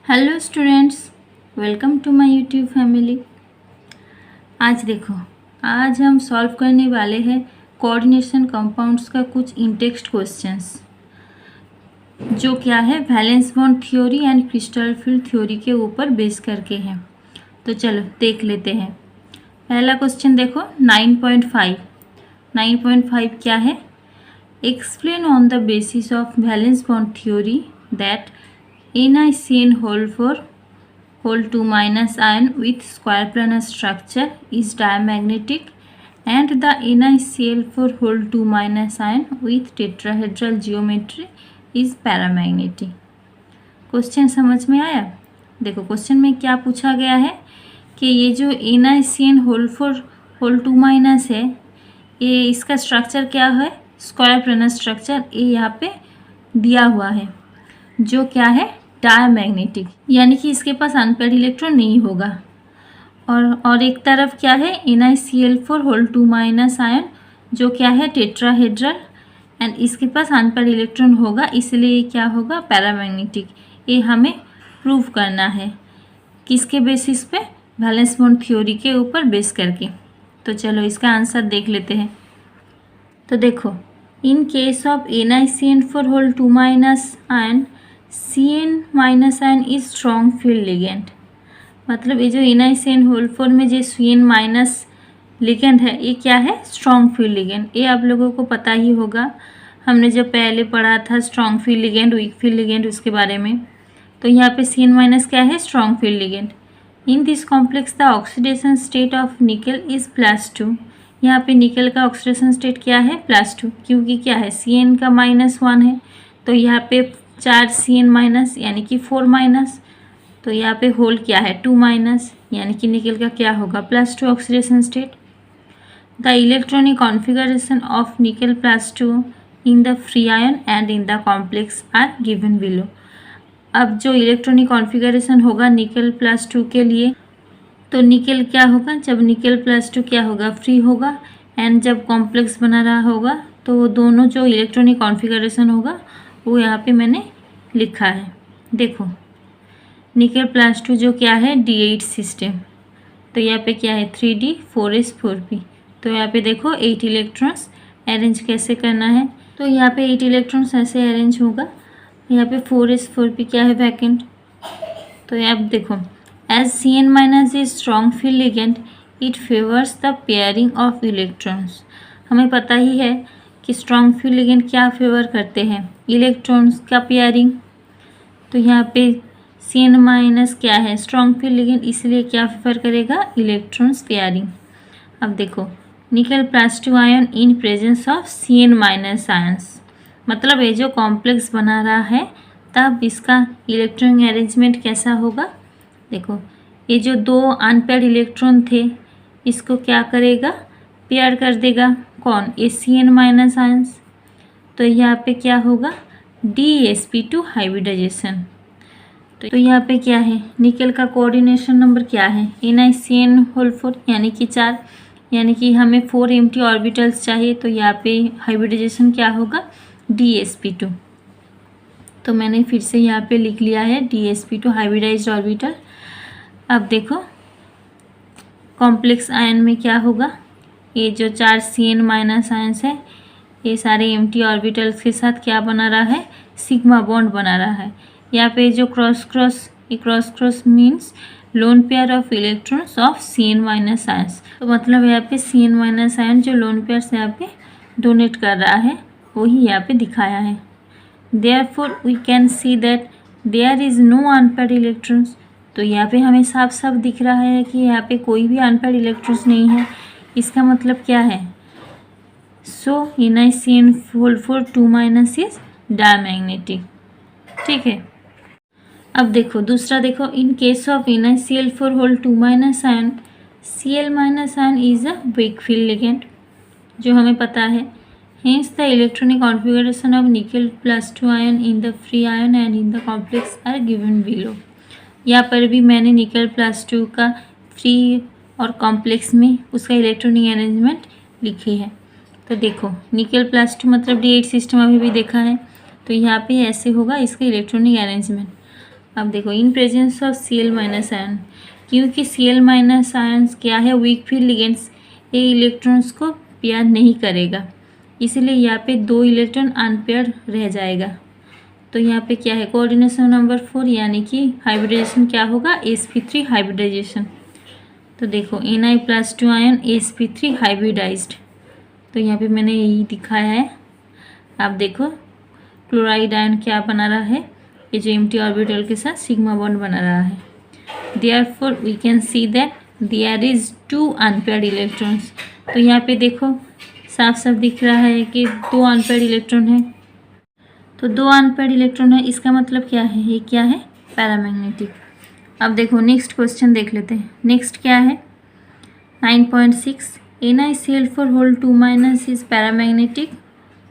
Hello students, welcome to my YouTube family. आज हम solve करने वाले हैं कोऑर्डिनेशन कंपाउंड्स का कुछ इंटेक्स्ट क्वेश्चंस, जो क्या है valence bond theory and crystal field theory के ऊपर बेस करके हैं। तो चलो देख लेते हैं। पहला क्वेश्चन देखो 9.5 क्या है। Explain on the basis of valence bond theory that NiCN whole 2 minus ion with square planar structure is diamagnetic and the NiCl4 whole 2 minus ion with tetrahedral geometry is paramagnetic। Question समझ में आया? देखो question में क्या पूछा गया है कि ये जो NiCN whole 2 minus है, ये इसका स्ट्रक्चर क्या है, स्क्वायर प्लानर स्ट्रक्चर। ये यहाँ पे दिया हुआ है जो क्या है डायमैग्नेटिक, यानी कि इसके पास अनपेयर्ड इलेक्ट्रॉन नहीं होगा। और एक तरफ क्या है NiCl4 whole 2 minus आयन जो क्या है टेट्राहेड्रल एंड इसके पास अनपेयर्ड इलेक्ट्रॉन होगा, इसलिए ये क्या होगा पैरामैग्नेटिक। ये हमें प्रूव करना है किसके बेसिस पे, वैलेंस बॉन्ड थ्योरी के ऊपर बेस करके। तो चलो इसका आंसर देख लेते हैं। तो देखो in case of NiCN4 whole 2 minus ion Cn minus ion is strong field ligand. मतलब ये जो NiCN whole 4 में जो Cn माइनस लिगेंड है, ये क्या है स्ट्रॉन्ग फील्ड लिगेंड। ये आप लोगों को पता ही होगा, हमने जब पहले पढ़ा था strong field ligand weak field ligand उसके बारे में। तो यहाँ पे Cn माइनस क्या है strong field ligand. In this complex the oxidation state of निकल इज +2। यहाँ पे निकल का ऑक्सीडेशन स्टेट क्या है +2, क्योंकि क्या है Cn का -1 है। तो यहाँ पे 4 Cn माइनस यानी कि 4 माइनस, तो यहाँ पे होल क्या है 2 माइनस, यानी कि निकल का क्या होगा +2 oxidation state. The electronic configuration of nickel +2 in the free ion and in the complex are given below. अब जो इलेक्ट्रॉनिक कॉन्फ़िगरेशन होगा निकल +2 के लिए, तो निकल क्या होगा, जब निकल +2 क्या होगा फ्री होगा, एंड जब कॉम्प्लेक्स बना रहा होगा तो दोनों जो इलेक्ट्रॉनिक कॉन्फ़िगरेशन होगा वो यहाँ पे मैंने लिखा है। देखो निकल +2 जो क्या है D8 सिस्टम, तो यहाँ पे क्या है 3D 4s 4p। तो यहाँ पे देखो 8 इलेक्ट्रॉन्स अरेंज कैसे करना है। तो यहाँ पे 8 इलेक्ट्रॉन्स ऐसे अरेंज होगा, यहाँ पे 4s 4p क्या है वैकेंट। तो यहाँ देखो as Cn minus is strong field ligand it favours the pairing of electrons. हमें पता ही है कि स्ट्रॉन्ग फील्ड लिगेंड क्या फेवर करते हैं, इलेक्ट्रॉन्स का पेयरिंग। तो यहाँ पे Cn माइनस क्या है स्ट्रॉन्ग फील्ड लिगेंड, इसलिए क्या फेवर करेगा इलेक्ट्रॉन्स पेयरिंग। अब देखो निकल +2 ion in presence of Cn minus ions, मतलब ये जो कॉम्प्लेक्स बना रहा है तब इसका इलेक्ट्रॉनिक अरेंजमेंट कैसा होगा। देखो ये जो 2 अनपेयर्ड इलेक्ट्रॉन थे इसको क्या करेगा पेयर कर देगा, कौन ये Cn माइनस आयन्स। तो यहाँ पे क्या होगा DsP2 हाइब्रिडाइजेशन। तो यहाँ पे क्या है निकल का कोऑर्डिनेशन नंबर क्या है NiCN whole 4 यानी कि 4, यानी कि हमें 4 एम्प्टी ऑर्बिटल्स चाहिए। तो यहाँ पे हाइब्रिडाइजेशन क्या होगा DsP2। तो मैंने फिर से यहाँ पे लिख लिया है DsP2 हाइब्रिडाइज्ड ऑर्बिटल। अब देखो कॉम्प्लेक्स आयन में क्या होगा, ये जो 4 Cn माइनस आयन्स है ये सारे एम्प्टी ऑर्बिटल्स के साथ क्या बना रहा है सिग्मा बॉन्ड बना रहा है। यहाँ पे जो cross cross means lone pair of electrons of Cn minus ions. तो मतलब यहाँ पे Cn माइनस आयन जो लोन पेयर से यहाँ पे डोनेट कर रहा है वही यहाँ पे दिखाया है। Therefore we can see that there is no unpaired electrons. तो यहाँ पे हमें साफ साफ दिख रहा है कि यहाँ पे कोई भी अनपेयर्ड इलेक्ट्रॉन्स नहीं है। इसका मतलब क्या है, so NiCN whole 4 2 minus is diamagnetic. ठीक है, अब देखो दूसरा देखो in case of NiCl4 whole 2 minus ion Cl minus ion is a weak field ligand, जो हमें पता है। Hence the electronic configuration of nickel +2 ion in the free ion and in the complex are given below. यहाँ पर भी मैंने निकल +2 का फ्री और कॉम्प्लेक्स में उसका इलेक्ट्रॉनिक अरेंजमेंट लिखी है। तो देखो निकल +2 मतलब D8 सिस्टम अभी भी देखा है, तो यहाँ पे ऐसे होगा इसका इलेक्ट्रॉनिक अरेंजमेंट। अब देखो in presence of Cl minus ion, क्योंकि Cl माइनस आयन क्या है, वीक फील्ड लिगेंड्स, ये इलेक्ट्रॉन्स को पेयर नहीं करेगा, इसलिए यहाँ पे 2 इलेक्ट्रॉन अनपेयर रह जाएगा। तो यहाँ पे क्या है, कोऑर्डिनेशन नंबर 4 यानी कि हाइब्रिडाइजेशन क्या होगा, sp3 हाइब्रिडाइजेशन। तो देखो Na+2 आयन sp3 हाइब्रिडाइज्ड, तो यहाँ पे मैंने यही दिखाया है। आप देखो क्लोराइड आयन क्या बना रहा है, ये जो एम्प्टी ऑर्बिटल के साथ सिग्मा बॉन्ड बना रहा है। Therefore we can see that there is 2 unpaired electrons. तो यहाँ पे देखो साफ साफ दिख रहा है कि 2 अनपेयर्ड इलेक्ट्रॉन है। तो 2 अनपेयर्ड इलेक्ट्रॉन है, इसका मतलब क्या है, ये क्या है, पैरामैग्नेटिक। अब देखो नेक्स्ट क्वेश्चन देख लेते हैं। नेक्स्ट क्या है 9.6, NiCl4 2- is paramagnetic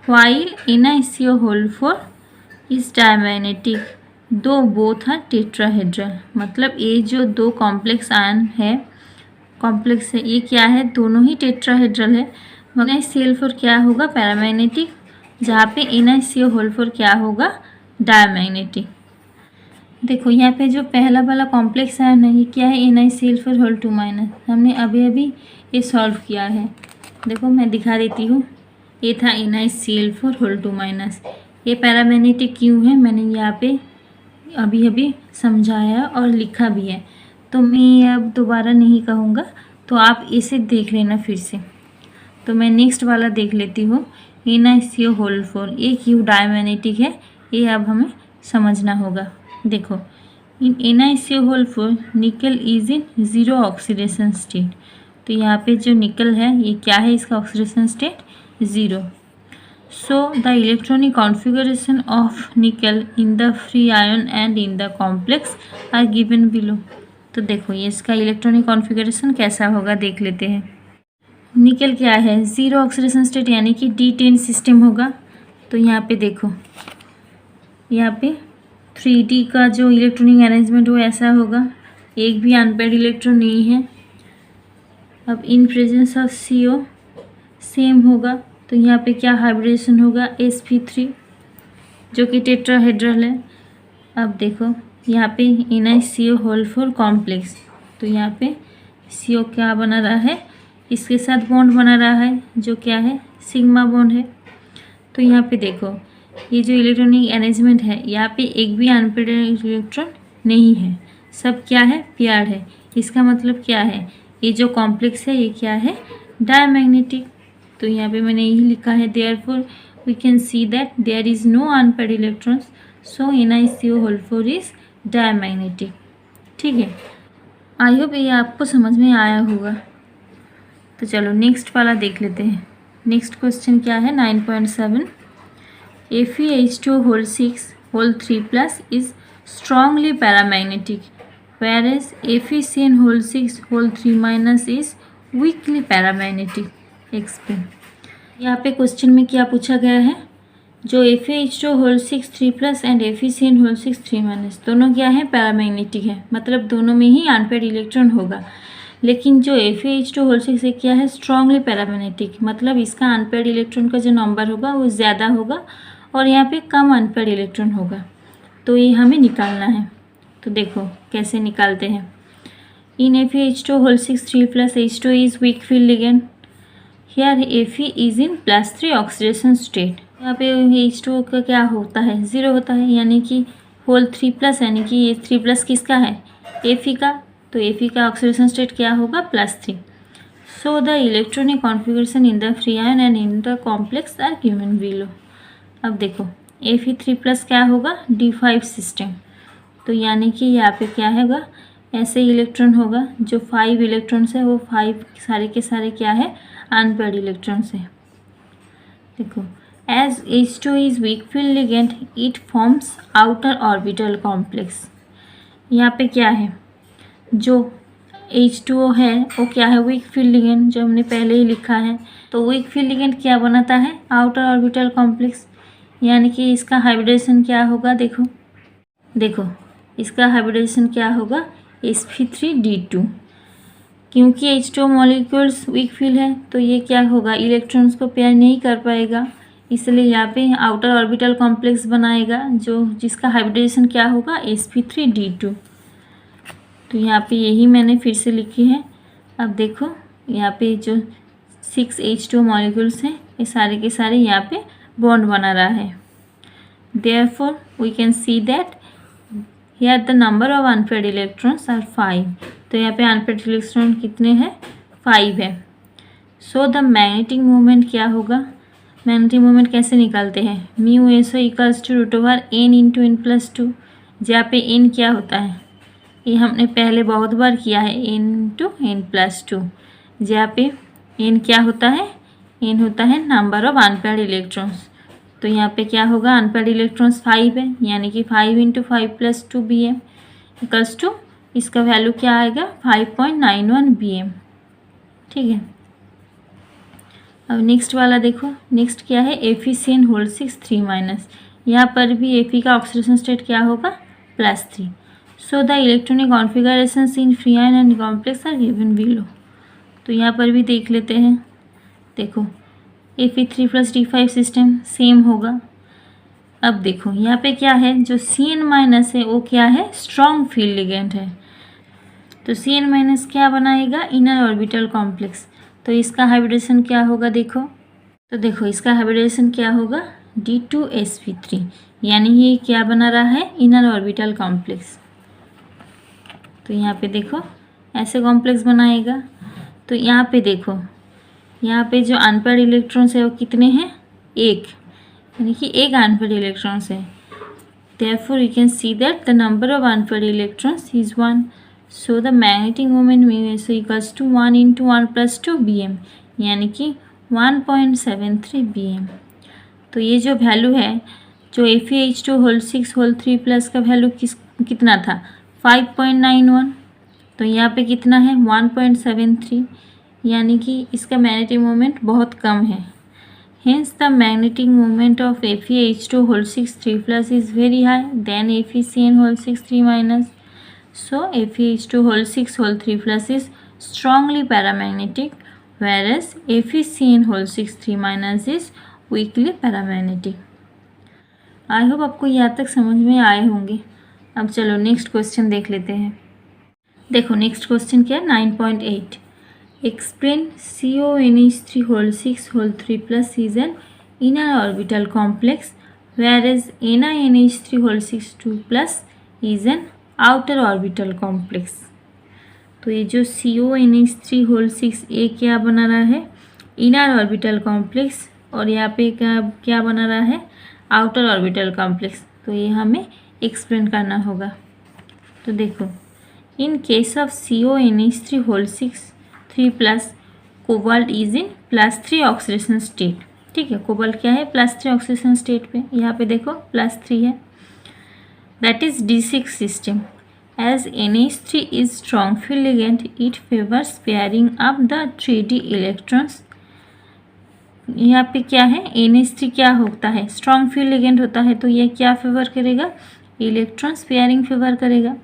while NiCO4 is diamagnetic, दो बोथ आर टेट्राहेड्रल। मतलब ये जो 2 कॉम्प्लेक्स आयन है, कॉम्प्लेक्स है, ये क्या है, दोनों ही टेट्राहेड्रल है, मगर NiCl4 क्या होगा, पैरामैग्नेटिक, जहाँ पे NiCO4 क्या होगा, डायमैग्नेटिक। देखो यहाँ पे जो पहला वाला कॉम्प्लेक्स आयन है, ये क्या है, NiCl4 हमने अभी अभी ये सॉल्व किया है। देखो मैं दिखा देती हूँ, ये था NiCl4 ये पैरामैग्नेटिक क्यों है, मैंने यहाँ पे अभी अभी समझाया और लिखा भी है, तो मैं अब दोबारा नहीं कहूँगा, तो आप इसे देख लेना फिर से। तो मैं नेक्स्ट वाला देख लेती हूँ, NiCO4 ये क्यों डायमैग्नेटिक है, ये अब हमें समझना होगा। देखो इन NiCO4 निकल इज इन 0 ऑक्सीडेशन स्टेट, तो यहाँ पे जो निकल है ये क्या है, इसका oxidation state 0। So the electronic configuration of nickel in the free ion and in the complex are given below. तो देखो ये इसका इलेक्ट्रॉनिक कॉन्फ़िगरेशन कैसा होगा देख लेते हैं। निकल क्या है, 0 ऑक्सीडेशन स्टेट यानी कि D10 सिस्टम होगा। तो यहाँ पे देखो, यहाँ पे 3D का जो इलेक्ट्रॉनिक अरेंजमेंट वो ऐसा होगा, एक भी अनपेयर्ड इलेक्ट्रॉन नहीं है। अब in presence of CO same होगा, तो यहाँ पे क्या हाइब्रिडेशन होगा, sp3 जो कि टेट्राहेड्रल है। अब देखो यहाँ पे NiCO4 कॉम्प्लेक्स, तो यहाँ पे CO क्या बना रहा है, इसके साथ बॉन्ड बना रहा है जो क्या है, सिग्मा बॉन्ड है। तो यहाँ पे देखो ये जो इलेक्ट्रॉनिक अरेंजमेंट है, यहाँ पे एक भी अनपेयर्ड इलेक्ट्रॉन नहीं है, सब क्या है, पेयर्ड है। इसका मतलब क्या है, ये जो कॉम्प्लेक्स है ये क्या है, डायमैग्नेटिक। तो यहाँ पे मैंने यही लिखा है, therefore we can see that there is no unpaired electrons, so NiCO4 is diamagnetic. ठीक है, आई होप ये आपको समझ में आया होगा। तो चलो नेक्स्ट वाला देख लेते हैं। नेक्स्ट क्वेश्चन क्या है 9.7, FeH2O6 is strongly paramagnetic whereas FeCN6 is weakly paramagnetic. Explain। यहाँ पे क्वेश्चन में क्या पूछा गया है, जो FeH2O6 एंड FeCN6 दोनों क्या है, पैरामैग्नेटिक है, मतलब दोनों में ही अनपेयर्ड इलेक्ट्रॉन होगा। लेकिन जो FeH2O6 है क्या है, स्ट्रांगली पैरामैग्नेटिक, मतलब इसका अनपेयर्ड इलेक्ट्रॉन का जो नंबर होगा वो ज़्यादा होगा और यहाँ पे कम अनपेयर्ड इलेक्ट्रॉन होगा। तो ये हमें निकालना है। तो देखो कैसे निकालते हैं। इन FeH2O6 H2 is weak field ligand, here Fe is in +3 oxidation state. यहाँ पे H2O का क्या होता है, 0 होता है, यानी कि होल 3+ यानी कि ये 3+ किसका है, Fe का। तो Fe का ऑक्सीडेशन स्टेट क्या होगा, +3। So the electronic configuration in the free ion and in the complex are given below. अब देखो Fe3+ क्या होगा, D5 सिस्टम, तो यानी कि यहाँ पे क्या होगा, ऐसे इलेक्ट्रॉन होगा, जो 5 इलेक्ट्रॉन्स है वो 5 सारे के सारे क्या है, अनपेयर्ड इलेक्ट्रॉन्स है। देखो as H2 is weak field ligand it forms outer orbital complex. यहाँ पे क्या है, जो H2O है वो क्या है, वीक फील्ड लिगेंड, जो हमने पहले ही लिखा है। तो वीक फील्ड लिगेंड क्या बनाता है, आउटर ऑर्बिटल कॉम्प्लेक्स, यानी कि इसका हाइब्रिडेशन क्या होगा, देखो इसका हाइब्रिडेशन क्या होगा, sp3d2। क्योंकि H2O मॉलिक्यूल्स वीक फील्ड है तो ये क्या होगा, इलेक्ट्रॉन्स को पेयर नहीं कर पाएगा, इसलिए यहाँ पे आउटर ऑर्बिटल कॉम्प्लेक्स बनाएगा जो जिसका हाइब्रिडाइजेशन क्या होगा sp3d2। तो यहाँ पे यही मैंने फिर से लिखी है। अब देखो यहाँ पे जो 6H2 मॉलिक्यूल्स हैं ये सारे के सारे यहाँ पे बॉन्ड बना रहा है। Therefore we can see that here the number of unpaired electrons are 5। तो यहाँ पे अनपेयर्ड इलेक्ट्रॉन कितने हैं 5 है। सो द मैग्नेटिक मोमेंट क्या होगा, मैग्नेटिक मोमेंट कैसे निकालते हैं, mu SO equals to root over n into n plus two. जहाँ पे एन क्या होता है ये हमने पहले बहुत बार किया है, n into n plus two. जहाँ पे एन क्या होता है, एन होता है नंबर ऑफ अनपेयर्ड इलेक्ट्रॉन्स। तो यहाँ पे क्या होगा अनपेयर्ड इलेक्ट्रॉन्स 5 है यानी कि 5 into 5 plus 2 BM equals to इसका वैल्यू क्या आएगा 5.91 BM। ठीक है। अब नेक्स्ट वाला देखो, नेक्स्ट क्या है Fe(3)। यहाँ पर भी Fe का ऑक्सीडेशन स्टेट क्या होगा +3। So the electronic configurations in free ion and complex are given below. तो यहाँ पर भी देख लेते हैं। देखो Fe3+D5 सिस्टम सेम होगा। अब देखो यहाँ पे क्या है जो Cn- है वो क्या है स्ट्रॉन्ग फील्ड लिगेंड है। तो Cn- क्या बनाएगा इनर ऑर्बिटल कॉम्प्लेक्स। तो इसका हाइब्रिडेशन क्या होगा देखो, तो देखो इसका हाइब्रिडेशन क्या होगा D2sp3 यानी ये क्या बना रहा है इनर ऑर्बिटल कॉम्प्लेक्स। तो यहाँ पे देखो ऐसे कॉम्प्लेक्स बनाएगा। तो यहाँ पे देखो यहाँ पे जो अनपेयर्ड इलेक्ट्रॉन्स है वो कितने हैं एक, यानी कि एक अनपेयर्ड इलेक्ट्रॉन्स है। Therefore you can see that the number of unpaired electrons is 1। So the magnetic moment mu is equals to 1 into 1 plus 2 BM यानी कि 1.73 BM। तो ये जो वैल्यू है जो Fe(H2)6(3) का वैल्यू कितना था 5.91। तो यहाँ पे कितना है 1.73 यानी कि इसका मैग्नेटिक मोमेंट बहुत कम है। Hence the magnetic moment of Fe(H2)6(3) is very high than FeCN(6)3-. So Fe(H2)6(3) is strongly paramagnetic whereas FeCN(6)3- is weakly paramagnetic। I hope आपको यहाँ तक समझ में आए होंगे। अब चलो नेक्स्ट क्वेश्चन देख लेते हैं। देखो नेक्स्ट क्वेश्चन क्या है 9.8। Explain CONH3(6)3+ is an inner orbital complex whereas NiNH3(6)2+ is an outer orbital complex। तो ये जो CONH3(6) ये क्या बना रहा है इनर ऑर्बिटल कॉम्प्लेक्स और यहाँ पे क्या बना रहा है आउटर ऑर्बिटल कॉम्प्लेक्स। तो ये हमें एक्सप्लेन करना होगा। तो देखो in case of CONH3(6)3+ cobalt is in +3 oxidation state. ठीक है, कोबाल्ट क्या है +3 ऑक्सीडेशन स्टेट पे, यहाँ पे देखो +3 है। That is D6 system. As NH3 is strong field ligand it favours pairing up the 3D electrons. यहाँ पे क्या है NH3 क्या होता है स्ट्रॉन्ग फील्ड लिगेंड होता है। तो ये क्या फेवर करेगा इलेक्ट्रॉन्स पेयरिंग फेवर करेगा।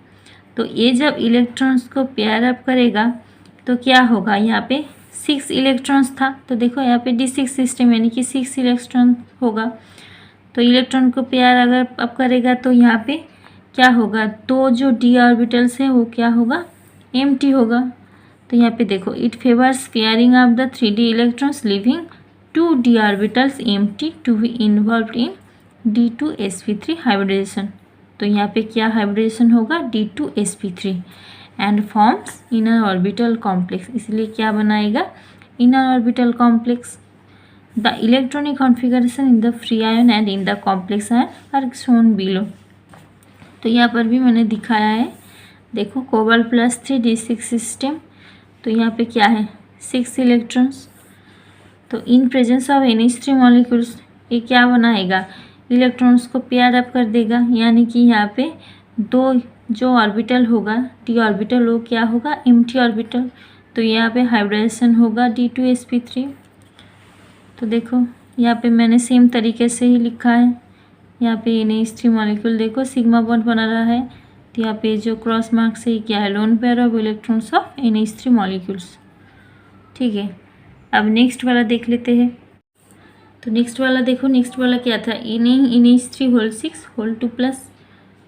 तो ये जब इलेक्ट्रॉन्स को पेयर अप करेगा तो क्या होगा यहाँ पे 6 इलेक्ट्रॉन्स था। तो देखो यहाँ पे D6 सिस्टम यानी कि 6 इलेक्ट्रॉन होगा। तो इलेक्ट्रॉन को पेयर अगर अप करेगा तो यहाँ पे क्या होगा तो जो D ऑर्बिटल्स है वो क्या होगा एम्प्टी होगा। तो यहाँ पे देखो it favours pairing of the 3D electrons living 2 D orbitals empty to be involved in D2sp3 hybridisation. तो यहाँ पे क्या हाइब्रिडेशन होगा D2sp3 and forms inner orbital complex. इसलिए क्या बनाएगा inner orbital complex. The electronic configuration in the free ion and in the complex ion are shown below. तो यहाँ पर भी मैंने दिखाया है। देखो कोबाल्ट +3 D6 सिस्टम। तो यहाँ पे क्या है 6 इलेक्ट्रॉन्स। तो in presence of NH3 molecules ये क्या बनाएगा इलेक्ट्रॉन्स को पेयर अप कर देगा यानी कि यहाँ पे दो जो ऑर्बिटल होगा D ऑर्बिटल वो क्या होगा एम्प्टी ऑर्बिटल। तो यहाँ पे हाइब्रिडेशन होगा D2sp3। तो देखो यहाँ पे मैंने सेम तरीके से ही लिखा है। यहाँ पे NH3 मॉलिक्यूल देखो सिग्मा बॉन्ड बना रहा है। तो यहाँ पे जो क्रॉस मार्क से क्या है lone pair of electrons of NH3 molecules. ठीक है, अब नेक्स्ट वाला देख लेते हैं। तो नेक्स्ट वाला देखो, नेक्स्ट वाला क्या था, NH3 होल 6 होल 2 प्लस।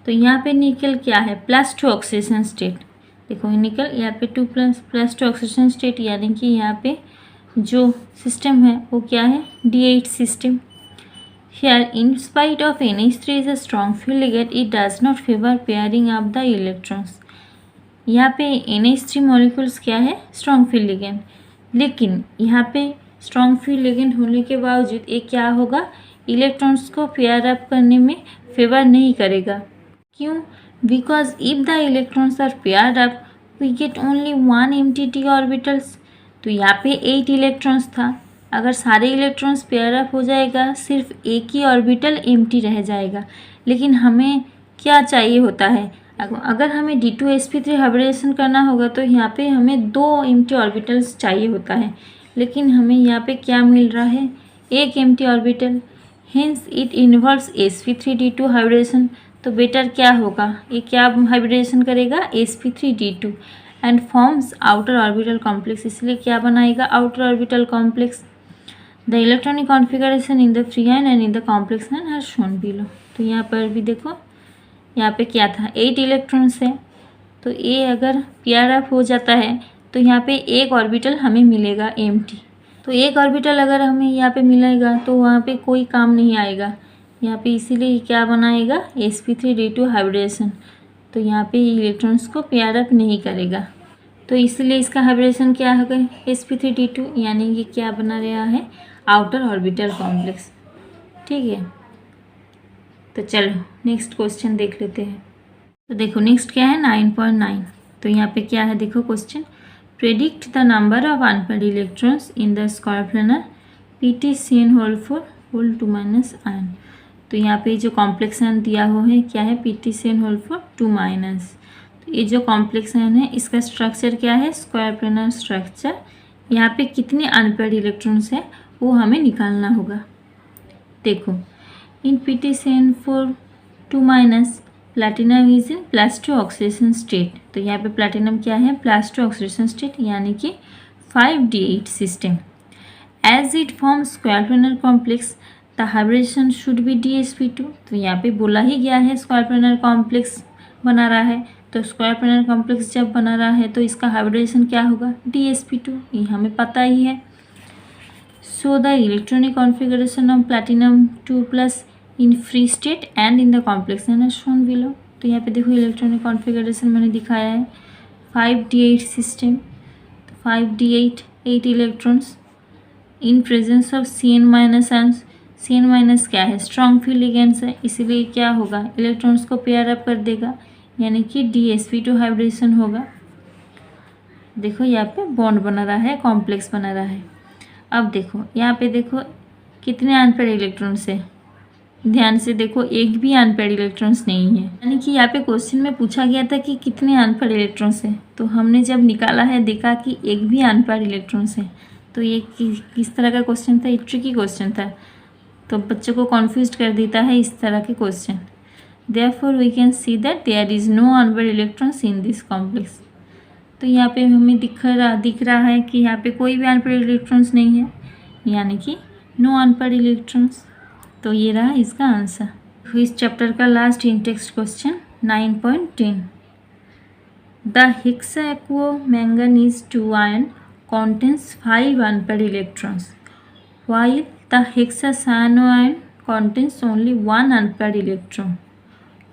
तो यहाँ पे निकल क्या है, +2 ऑक्सीडेशन स्टेट। देखो निकल यहाँ पे 2 +2 ऑक्सीडेशन स्टेट, यानी कि यहाँ पे जो सिस्टम है वो क्या है, D8 system. Here, in spite of NH3 is a strong field ligand, it does not favor pairing up the electrons. यहाँ पे NH3 मॉलिक्यूल्स क्या है, स्ट्रॉन्ग फील्ड लिगेंड, लेकिन यहाँ पे स्ट्रॉन्ग फील्ड लिगेंड होने के बावजूद ये क्या होगा, इलेक्ट्रॉन्स को पेयर अप करने में फेवर नहीं करेगा। क्यों? Because if the electrons are paired up we get only 1 empty d orbitals. तो यहाँ पे 8 इलेक्ट्रॉन्स था, अगर सारे इलेक्ट्रॉन्स पेयर अप हो जाएगा सिर्फ एक ही ऑर्बिटल एम्प्टी रह जाएगा। लेकिन हमें क्या चाहिए होता है, अगर हमें D2sp3 हाइब्रिडेशन करना होगा तो यहाँ पे हमें 2 एम्प्टी ऑर्बिटल्स चाहिए होता है, लेकिन हमें यहाँ पे क्या मिल रहा है, एक empty orbital. Hence it involves sp3d2 hybridisation. तो बेटर क्या होगा, ये क्या हाइब्रिडेशन करेगा, sp3d2 and forms outer orbital complex, इसलिए क्या बनाएगा, outer orbital complex. The electronic configuration in the free hand and in the complex hand are shown below. तो यहाँ पर भी देखो, यहाँ पे क्या था, 8 इलेक्ट्रॉन्स है, तो ये अगर पेयर अप हो जाता है तो यहाँ पे एक ऑर्बिटल हमें मिलेगा एम्प्टी। तो एक ऑर्बिटल अगर हमें यहाँ पे मिलेगा तो वहाँ पे कोई काम नहीं आएगा यहाँ पे, इसीलिए क्या बनाएगा, sp3d2 हाइब्रिडेशन। तो यहाँ पे इलेक्ट्रॉन्स को पेयर अप नहीं करेगा, तो इसलिए इसका हाइब्रिडेशन क्या होगा, sp3d2, यानी ये क्या बना रहा है, आउटर ऑर्बिटल कॉम्प्लेक्स। ठीक है, तो चलो नेक्स्ट क्वेश्चन देख लेते हैं। तो देखो नेक्स्ट क्या है, 9.9। तो यहाँ पे क्या है, देखो question, predict the number of unpaired electrons in the square planar PTCN whole 4 whole 2 minus ion. तो यहाँ पे जो कॉम्प्लेक्स आयन दिया हुआ है क्या है, PTCN होल 4 2 माइनस। तो ये जो कॉम्प्लेक्स आयन है इसका स्ट्रक्चर क्या है, स्क्वायर प्लेनर स्ट्रक्चर। यहाँ पे कितने अनपेयर्ड इलेक्ट्रॉन्स है वो हमें निकालना होगा। देखो इन PTCN 4 2 minus platinum is in +2 oxidation state. तो यहाँ पे प्लैटिनम क्या है, +2 ऑक्सीडेशन स्टेट, यानी कि 5d8 system. As it form square planar complex the hybridisation should be DsP2। तो यहाँ पे बोला ही गया है स्क्वायर प्लेनर कॉम्प्लेक्स बना रहा है, तो स्क्वायर प्लेनर कॉम्प्लेक्स जब बना रहा है तो इसका हाइब्रिडेशन क्या होगा, DsP2, ये हमें पता ही है। सो the electronic configuration of platinum 2+ in free state and in the complex and shown below. तो यहाँ पे देखो इलेक्ट्रॉनिक कॉन्फिगरेशन मैंने दिखाया है, 5d8 system, 5d8 8 electrons in presence of CN- ions. CN- क्या है, स्ट्रॉन्ग फील्ड लिगेंड्स है, इसीलिए क्या होगा, इलेक्ट्रॉन्स को पेयर अप कर देगा, यानी कि DsP2 हाइब्रिडेशन होगा। देखो यहाँ पे बॉन्ड बना रहा है, कॉम्प्लेक्स बना रहा है। अब देखो यहाँ पे देखो कितने अनपेयर्ड इलेक्ट्रॉन्स है, ध्यान से देखो एक भी अनपेयर्ड इलेक्ट्रॉन्स नहीं है, यानी कि यहाँ पे क्वेश्चन में पूछा गया था कि कितने अनपेयर्ड इलेक्ट्रॉन्स है, तो हमने जब निकाला है देखा कि एक भी अनपेयर्ड इलेक्ट्रॉन्स है। तो ये किस तरह का क्वेश्चन था, ये ट्रिकी क्वेश्चन था, तो बच्चों को कन्फ्यूज कर देता है इस तरह के question. Therefore we can see that there is no unpaired electrons in this complex. तो यहाँ पे हमें दिख रहा है कि यहाँ पे कोई भी अनपेयर्ड इलेक्ट्रॉन्स नहीं है, यानी कि नो अनपेयर्ड इलेक्ट्रॉन्स। तो ये रहा इसका आंसर। इस चैप्टर का last in text question 9.10। The hexaaqua manganese 2 ion contains 5 unpaired electrons, while the hexacyanoion contains only 1 unpaired electron.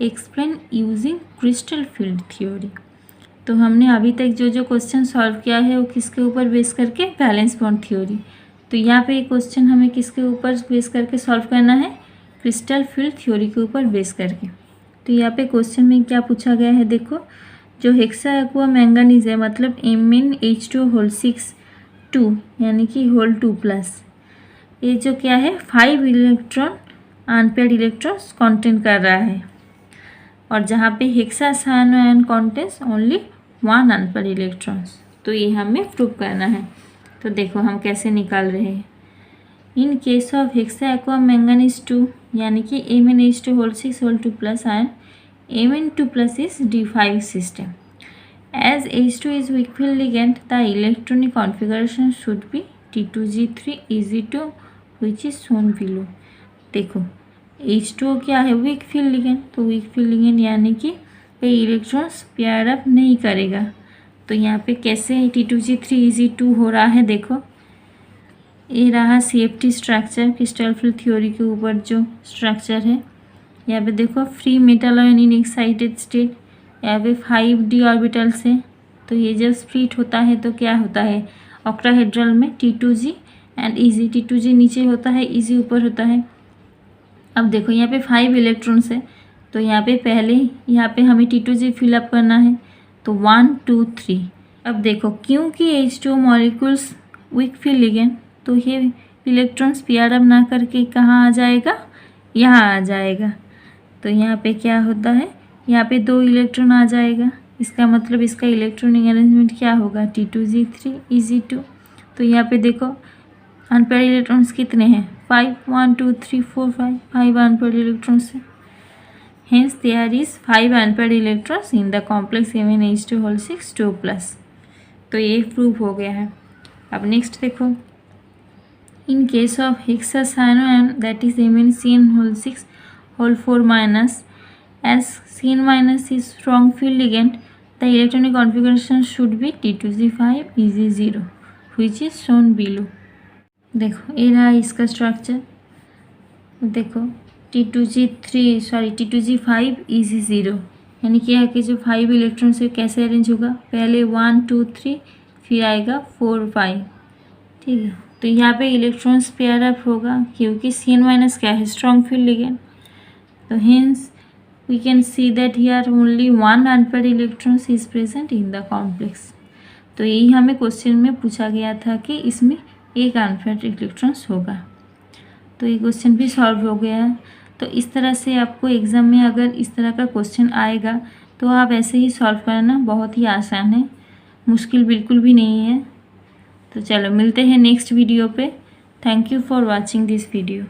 Explain using crystal field theory. तो हमने अभी तक जो जो क्वेश्चन सॉल्व किया है वो किसके ऊपर बेस करके, वैलेंस बॉन्ड थ्योरी। तो यहाँ पे क्वेश्चन हमें किसके ऊपर बेस करके सॉल्व करना है, क्रिस्टल फील्ड थ्योरी के ऊपर बेस करके। तो यहाँ पे क्वेश्चन में क्या पूछा गया है, देखो जो हेक्सा एक्वा मैंगनीज है मतलब MnH2 होल 6 2, यानी कि होल 2+, ये जो क्या है 5 इलेक्ट्रॉन अनपेयर्ड इलेक्ट्रॉन्स कंटेन कर रहा है, और जहाँ पे हेक्सासायनोआयन कंटेन्स ओनली 1 अनपेयर्ड इलेक्ट्रॉन्स। तो ये हमें प्रूव करना है। तो देखो हम कैसे निकाल रहे हैं। In case of hexa aqua manganese 2, यानी कि MnH2 whole 6 whole 2+ ion, Mn2+ is D5 system. As H2 is weak field ligand, the electronic configuration should be T2G3 Eg2 which is shown below। देखो H2O क्या है, week field ligand, तो week field ligand यानी कि ये electrons pair up नहीं करेगा। तो यहाँ पे कैसे T2G3Eg2 हो रहा है, देखो ये रहा CFT structure, crystal field theory के ऊपर जो स्ट्रक्चर है। यहाँ पे देखो free metal ion in excited state, यहाँ पे 5d ऑर्बिटल्स है। तो ये जब स्प्लिट होता है तो क्या होता है, ऑक्टाहेड्रल में T2G एंड Eg, T2G नीचे होता है, Eg ऊपर होता है। अब देखो यहाँ पे 5 इलेक्ट्रॉन्स है, तो यहाँ पे पहले यहाँ पे हमें T2G फिलअप करना है, तो 1 2 3। अब देखो क्योंकि H2O molecules week field ligand, तो ये इलेक्ट्रॉन्स पेयर अप ना करके कहाँ आ जाएगा, यहाँ आ जाएगा। तो यहाँ पे क्या होता है, यहाँ पे 2 इलेक्ट्रॉन आ जाएगा, इसका मतलब इसका इलेक्ट्रॉनिक अरेंजमेंट क्या होगा, T2G3 Eg2। तो यहाँ पे देखो अनपेयर्ड इलेक्ट्रॉन्स कितने हैं, 5 1 2 3 4 5 अनपेयर्ड इलेक्ट्रॉन्स है। Hence there is 5 unpaired electrons in the complex MnH2 2+। तो ये प्रूफ हो गया है। अब नेक्स्ट देखो, in case of hexacyano ion that is MnCN6 as CN- is strong field ligand, the electronic configuration should be T2G5 Eg0 which is shown below। देखो ये रहा इसका स्ट्रक्चर, देखो T2G5 Eg0 यानी क्या है कि जो 5 इलेक्ट्रॉन से कैसे अरेंज होगा, पहले 1 2 3 फिर आएगा 4 5, ठीक है। तो यहाँ पे इलेक्ट्रॉन्स पेयर अप होगा क्योंकि CN- क्या है, स्ट्रॉन्ग फील्ड लिगेंड। तो hence we can see that here only one unpaired electrons is present in the complex। तो यही हमें क्वेश्चन में पूछा गया था कि इसमें एक अनपेयर्ड इलेक्ट्रॉन्स होगा। तो ये क्वेश्चन भी सॉल्व हो गया है। तो इस तरह से आपको एग्ज़ाम में अगर इस तरह का क्वेश्चन आएगा तो आप ऐसे ही सॉल्व करना, बहुत ही आसान है, मुश्किल बिल्कुल भी नहीं है। तो चलो मिलते हैं नेक्स्ट वीडियो पे। Thank you for watching this video.